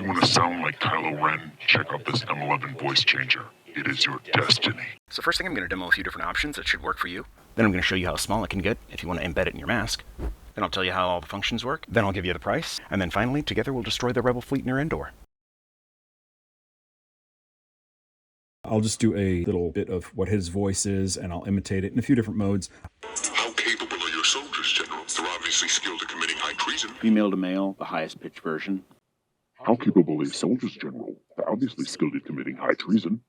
you want to sound like Kylo Ren, check out this M11 Voice Changer. It is your destiny. So first thing, I'm going to demo a few different options that should work for you. Then I'm going to show you how small it can get if you want to embed it in your mask. Then I'll tell you how all the functions work. Then I'll give you the price. And then finally, together we'll destroy the rebel fleet in your indoor. I'll just do a little bit of what his voice is, and I'll imitate it in a few different modes. How capable are your soldiers, General? They're obviously skilled at committing high treason. Female to male, the highest pitch version. How capable are your soldiers, General? They're obviously skilled at committing high treason.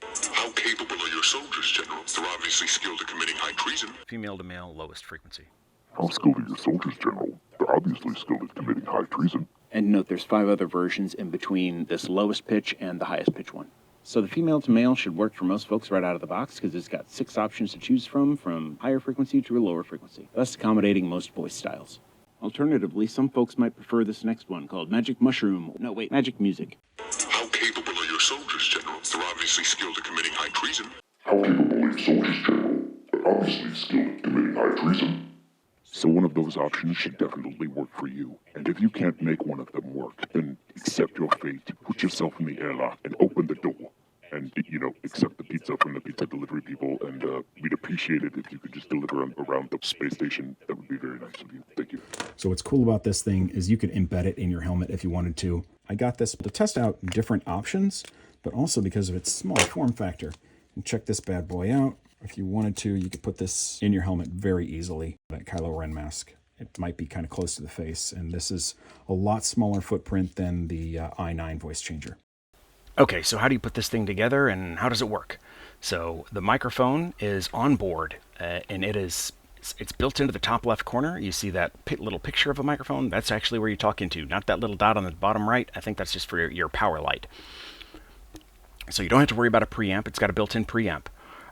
How capable are your soldiers, General? They're obviously skilled at committing high treason. Female to male, lowest frequency. How skilled are your soldiers, General? They're obviously skilled at committing high treason. And note there's 5 other versions in between this lowest pitch and the highest pitch one. So the female to male should work for most folks right out of the box because it's got 6 options to choose from higher frequency to a lower frequency, thus accommodating most voice styles. Alternatively, some folks might prefer this next one called Magic Mushroom. No, wait, Magic Music. How capable are your soldiers, General? They're obviously skilled at committing high treason. How capable are your soldiers, General? They're obviously skilled at committing high treason. So one of those options should definitely work for you. And if you can't make one of them work, then accept your fate, put yourself in the airlock, and open the door. And, accept the pizza from the pizza delivery people, and we'd appreciate it if you could just deliver them around the space station. That would be very nice of you. Thank you. So what's cool about this thing is you could embed it in your helmet if you wanted to. I got this to test out different options, but also because of its small form factor. And check this bad boy out. If you wanted to, you could put this in your helmet very easily. That Kylo Ren mask. It might be kind of close to the face, and this is a lot smaller footprint than the i9 Voice Changer. Okay, so how do you put this thing together and how does it work? So the microphone is on board and it's built into the top left corner. You see that little picture of a microphone? That's actually where you talk into, not that little dot on the bottom right. I think that's just for your power light. So you don't have to worry about a preamp. It's got a built-in preamp.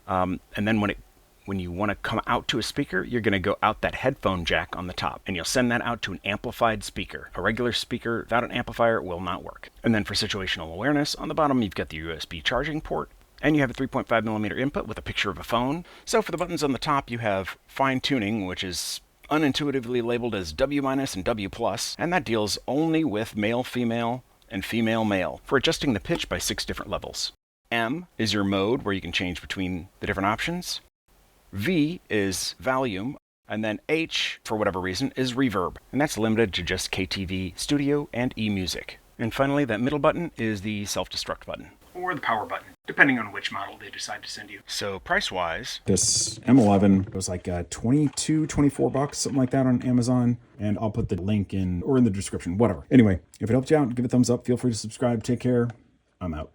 And then when you want to come out to a speaker, you're going to go out that headphone jack on the top, and you'll send that out to an amplified speaker. A regular speaker without an amplifier will not work. And then for situational awareness, on the bottom you've got the USB charging port, and you have a 3.5mm input with a picture of a phone. So for the buttons on the top, you have fine tuning, which is unintuitively labeled as W- and W+, and that deals only with male, female, and female, male, for adjusting the pitch by 6 different levels. M is your mode, where you can change between the different options. V is volume, and then H, for whatever reason, is reverb, and that's limited to just KTV, studio, and eMusic. And finally, that middle button is the self-destruct button, or the power button, depending on which model they decide to send you. So price-wise, this M11 was like $24, something like that on Amazon, and I'll put the link in, or in the description, whatever. Anyway, if it helped you out, give it a thumbs up, feel free to subscribe, take care, I'm out.